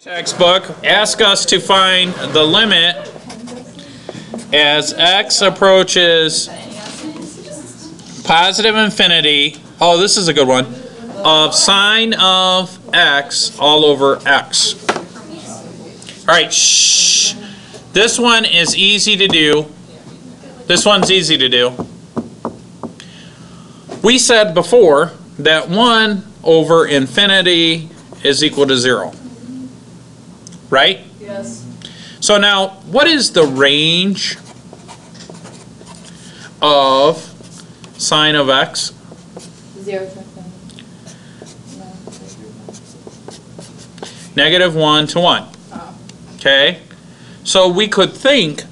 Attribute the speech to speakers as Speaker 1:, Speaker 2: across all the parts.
Speaker 1: Textbook asks us to find the limit as x approaches positive infinity. Oh, this is a good one. Of sine of x all over x. All right, shh. This one is easy to do. This one's easy to do. We said before that 1 over infinity is equal to 0. Right?
Speaker 2: Yes.
Speaker 1: So now, what is the range of sine of x?
Speaker 2: 0 to infinity.
Speaker 1: Negative 1 to 1.
Speaker 2: Oh.
Speaker 1: Okay? So we could think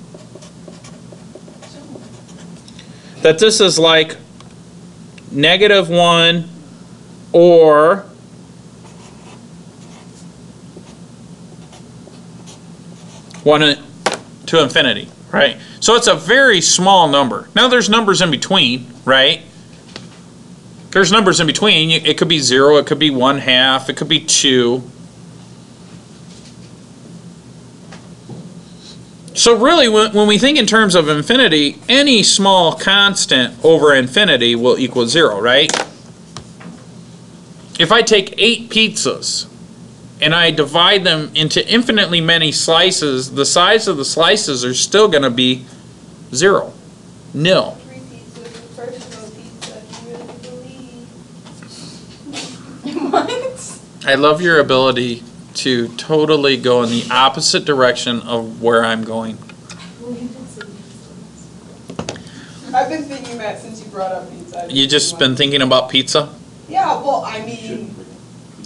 Speaker 1: that this is like negative 1 or 1 to infinity, right? So it's a very small number. Now there's numbers in between, right? There's numbers in between. It could be 0, it could be 1/2, it could be 2. So really, when we think in terms of infinity, any small constant over infinity will equal 0, right? If I take 8 pizzas and I divide them into infinitely many slices, the size of the slices are still going to be 0, nil.
Speaker 3: 3 pizzas, the personal pizza, if you really believe.
Speaker 2: What?
Speaker 1: I love your ability to totally go in the opposite direction of where I'm going.
Speaker 3: I've been thinking that since you brought up pizza.
Speaker 1: You just been thinking about pizza?
Speaker 3: Yeah, well, I mean,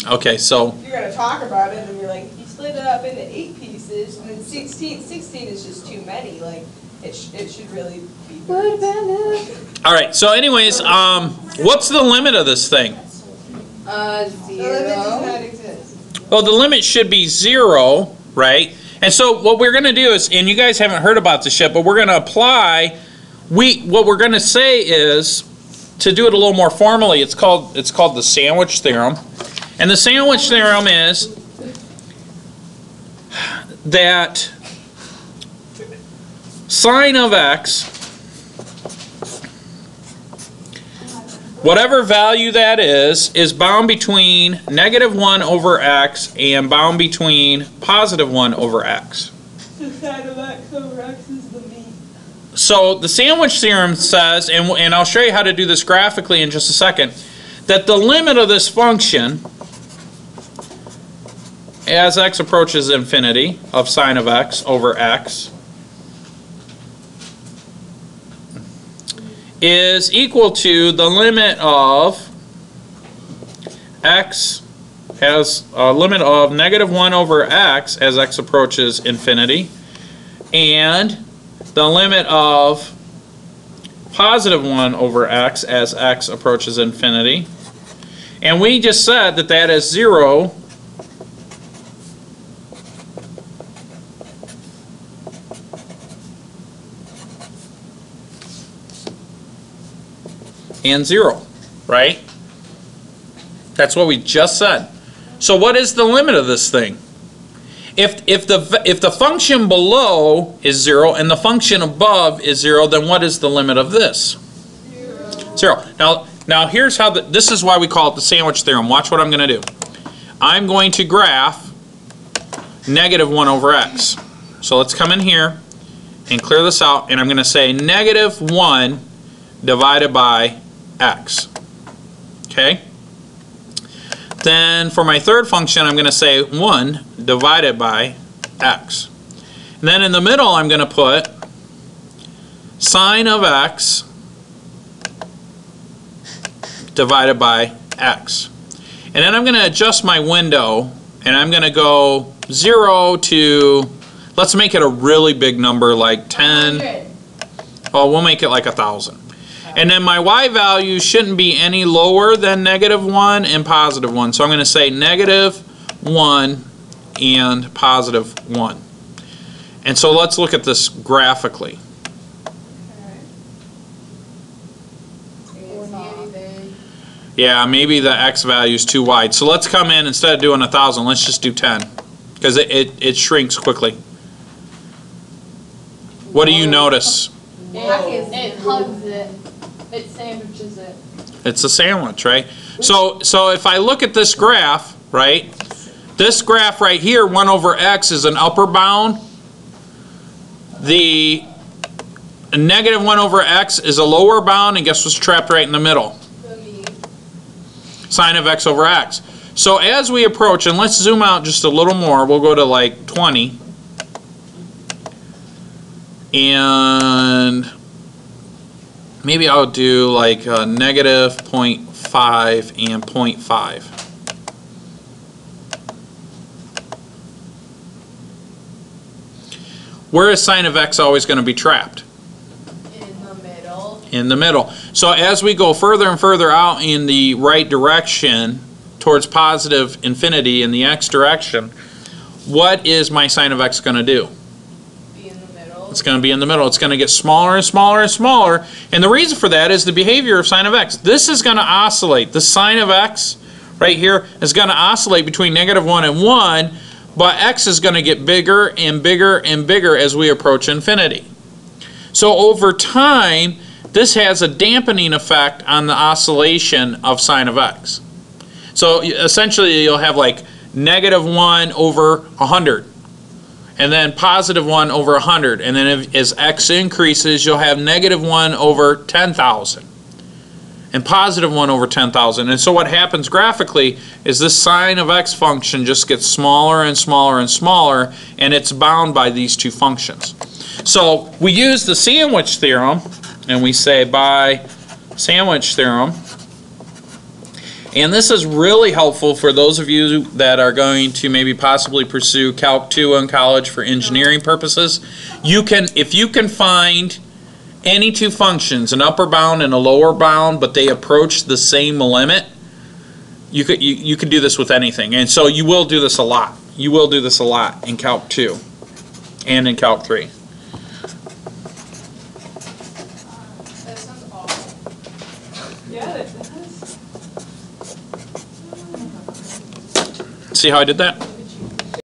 Speaker 1: Okay, so
Speaker 3: if you're going to talk about it, and you're like, if you split it up into 8 pieces, and then 16 is just too many, like, it should really be 30.
Speaker 2: What about it?
Speaker 1: all right. So anyways, what's the limit of this thing?
Speaker 3: The limit does
Speaker 2: 0.
Speaker 3: not exist.
Speaker 1: Well, the limit should be 0, right? And so what we're going to do is, and you guys haven't heard about this yet, but we're going to apply. What we're going to say is, to do it a little more formally, it's called the sandwich theorem. And the sandwich theorem is that sine of x, whatever value that is bound between negative 1 over x and bound between positive 1 over x.
Speaker 3: The sine of x over x is the mean.
Speaker 1: So the sandwich theorem says, and I'll show you how to do this graphically in just a second, that the limit of this function as x approaches infinity of sine of x over x is equal to the limit of x has a limit of negative 1 over x as x approaches infinity, and the limit of positive 1 over x as x approaches infinity. And we just said that that is 0 and 0, right? That's what we just said. So what is the limit of this thing? If the function below is 0 and the function above is 0, then what is the limit of this? 0. Now here's how this is why we call it the sandwich theorem. Watch what I'm going to do. I'm going to graph negative 1 over x. So let's come in here and clear this out, and I'm going to say negative 1 divided by x. Okay? Then for my third function, I'm going to say 1 divided by x. And then in the middle, I'm going to put sine of x divided by x. And then I'm going to adjust my window, and I'm going to go 0 to, let's make it a really big number like 10.
Speaker 2: 100.
Speaker 1: Oh, we'll make it like 1,000. And then my y value shouldn't be any lower than negative 1 and positive 1. So I'm going to say negative 1 and positive 1. And so let's look at this graphically. Yeah, maybe the x value is too wide. So let's come in, instead of doing 1,000, let's just do 10. because it shrinks quickly. What do you notice?
Speaker 2: It hugs it. It sandwiches it.
Speaker 1: It's a sandwich, right? So if I look at this graph, right? This graph right here, 1 over x is an upper bound. The negative 1 over x is a lower bound, and guess what's trapped right in the middle? Sine of x over x. So as we approach, and let's zoom out just a little more, we'll go to like 20. And maybe I'll do like negative 0.5 and 0.5. Where is sine of x always going to be trapped?
Speaker 2: In the middle.
Speaker 1: In the middle. So as we go further and further out in the right direction towards positive infinity in the x direction, what is my sine of x going to do?
Speaker 2: Be in the middle.
Speaker 1: It's going to be in the middle. It's going to get smaller and smaller and smaller. And the reason for that is the behavior of sine of x. This is going to oscillate. The sine of x right here is going to oscillate between negative 1 and 1, but x is going to get bigger and bigger and bigger as we approach infinity. So over time, this has a dampening effect on the oscillation of sine of x. So essentially, you'll have like negative 1 over 100. And then positive 1 over 100. And then as x increases, you'll have negative 1 over 10,000. And positive 1 over 10,000. And so what happens graphically is this sine of x function just gets smaller and smaller and smaller, and it's bound by these two functions. So we use the sandwich theorem, and we say by sandwich theorem. And this is really helpful for those of you that are going to maybe possibly pursue Calc 2 in college for engineering purposes. You can, if you can find any two functions, an upper bound and a lower bound, but they approach the same limit, you could do this with anything. And so you will do this a lot. You will do this a lot in Calc 2 and in Calc 3.
Speaker 2: That sounds awful.
Speaker 3: Yeah, it does.
Speaker 1: See how I did that?